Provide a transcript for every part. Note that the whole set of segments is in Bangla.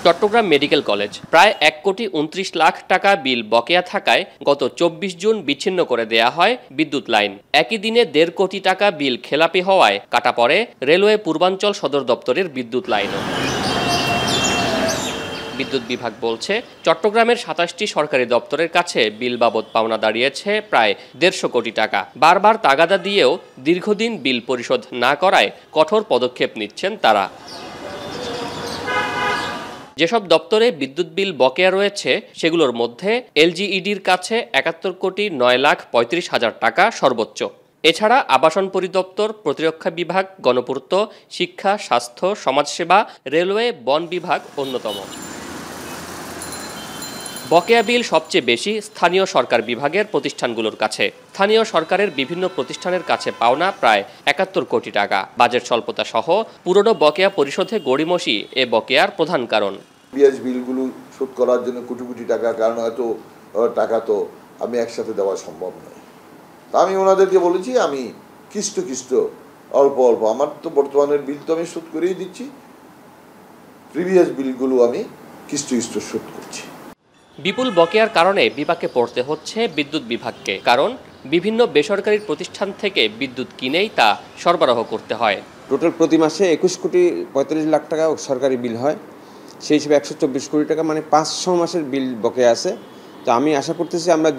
চট্টগ্রাম মেডিকেল কলেজ প্রায় ১,২৯,০০,০০০ টাকা বিল বকেয়া থাকায় গত ২৪ জুন বিচ্ছিন্ন করে দেয়া হয় বিদ্যুৎ লাইন। একই দিনে ১.৫ কোটি টাকা বিল খেলাপি হওয়ায় কাটা পড়ে রেলওয়ে পূর্বাঞ্চল সদর দপ্তরের বিদ্যুৎ লাইনও। বিদ্যুৎ বিভাগ বলছে, চট্টগ্রামের ২৭টি সরকারি দপ্তরের কাছে বিল বাবদ পাওনা দাঁড়িয়েছে প্রায় ১৫০ কোটি টাকা। বারবার তাগাদা দিয়েও দীর্ঘদিন বিল পরিশোধ না করায় কঠোর পদক্ষেপ নিচ্ছেন তারা। যেসব দপ্তরে বিদ্যুৎ বিল বকেয়া রয়েছে সেগুলোর মধ্যে এলজিইডির কাছে ৭১,৯,৩৫,০০০ টাকা সর্বোচ্চ। এছাড়া আবাসন পরিদপ্তর, প্রতিরক্ষা বিভাগ, গণপূর্ত, শিক্ষা, স্বাস্থ্য, সমাজসেবা, রেলওয়ে, বন বিভাগ অন্যতম। বকেয়া বিল সবচেয়ে বেশি স্থানীয় সরকার বিভাগের প্রতিষ্ঠানগুলোর কাছে। স্থানীয় সরকারের বিভিন্ন প্রতিষ্ঠানের কাছে পাওনা প্রায় ৭১ কোটি টাকা। বাজেট স্বল্পতা সহ পুরনো বকেয়া পরিশোধে গড়িমসি এ বকেয়ার প্রধান কারণ। পিএস বিলগুলো শোধ করার জন্য কোটি কোটি টাকা, কারণ এত টাকা তো আমি একসাথে দেওয়া সম্ভব নয়। তা আমি ওনাদেরকে বলেছি আমি কিস্ত অল্প অল্প, আমার তো বর্তমানের বিল তো আমি শোধ করেই দিচ্ছি, প্রিভিয়াস বিলগুলো আমি কিস্ত শোধ করছি। বিপুল বকেয়ার কারণে বিপাকে পড়তে হচ্ছে বিদ্যুৎ বিভাগকে, কারণ বিভিন্ন বেসরকারি প্রতিষ্ঠান থেকে বিদ্যুৎ কিনেই তা সরবরাহ করতে হয়। টোটাল প্রতি মাসে ২১,৪৫,০০,০০০ টাকা সরকারি বিল হয়, সেই হিসেবে ১২৪ কোটি টাকা, মানে ৫০০ মাসের বিল বকেয়া আছে। তো আমি আশা করতেছি আমরা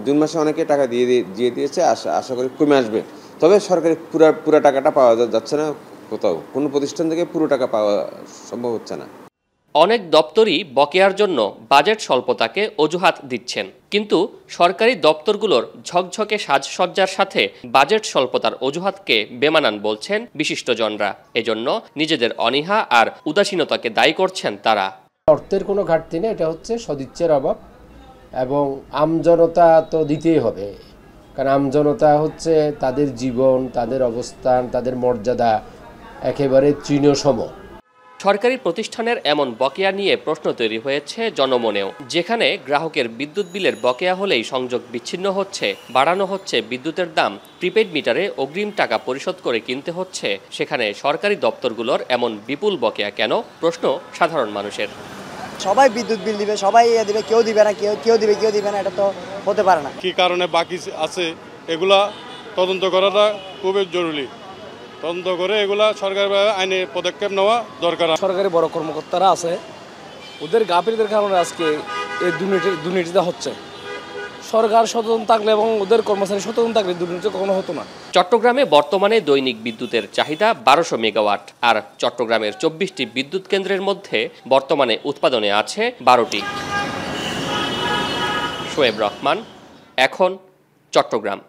জুন মাসে অনেকে টাকা দিয়ে দিয়েছে, আশা করি কমে আসবে। তবে সরকারি পুরো টাকাটা পাওয়া যাচ্ছে না, কোথাও কোনো প্রতিষ্ঠান থেকে পুরো টাকা পাওয়া সম্ভব হচ্ছে না। অনেক দপ্তরই বকেয়ার জন্য বাজেট স্বল্পতাকে অজুহাত দিচ্ছেন, কিন্তু সরকারি দপ্তরগুলোর ঝকঝকে সাজসজ্জার সাথে বাজেট স্বল্পতার অজুহাতকে বেমানান বলছেন বিশিষ্টজনরা। এজন্য নিজেদের অনীহা আর উদাসীনতাকে দায়ী করছেন তারা। অর্থের কোনো ঘাটতি নেই, এটা হচ্ছে সদিচ্ছার অভাব, এবং আমজনতা তো দিতেই হবে, কারণ আমজনতা হচ্ছে তাদের জীবন, তাদের অবস্থান, তাদের মর্যাদা একেবারে তৃণসম। সরকারি প্রতিষ্ঠানের এমন বকেয়া নিয়ে প্রশ্ন তৈরি হয়েছে জনমনেও। যেখানে গ্রাহকের বিদ্যুৎ বিলের বকেয়া হলেই সংযোগ বিচ্ছিন্ন হচ্ছে, বাড়ানো হচ্ছে বিদ্যুতের দাম, প্রিপেড মিটারে অগ্রিম টাকা পরিশোধ করে কিনতে হচ্ছে, সেখানে সরকারি দপ্তরগুলোর এমন বিপুল বকেয়া কেন, প্রশ্ন সাধারণ মানুষের। সবাই বিদ্যুৎ বিল দিবে, সবাই দিবে, কেউ দিবে না, কেউ দিবে না, এটা তো হতে পারে না। কি কারণে বাকি আছে এগুলা তদন্ত করাটা খুবই জরুরি। তদন্ত করে এগুলা সরকার আইনে পদক্ষেপ নেওয়া দরকার। সরকারি বড় কর্মকর্তারা আছে, ওদের গাফিলতির কারণে আজকে এই দুর্নীতিটা হচ্ছে। সরকার সচেতন থাকলে এবং ওদের কর্মচারী সচেতন থাকলে দুর্নীতি কখনো হতো না। চট্টগ্রামে বর্তমানে দৈনিক বিদ্যুতের চাহিদা ১২০০ মেগাওয়াট, আর চট্টগ্রামের ২৪টি বিদ্যুৎ কেন্দ্রের মধ্যে বর্তমানে উৎপাদনে আছে ১২টি। শোয়েব রহমান, এখন, চট্টগ্রাম।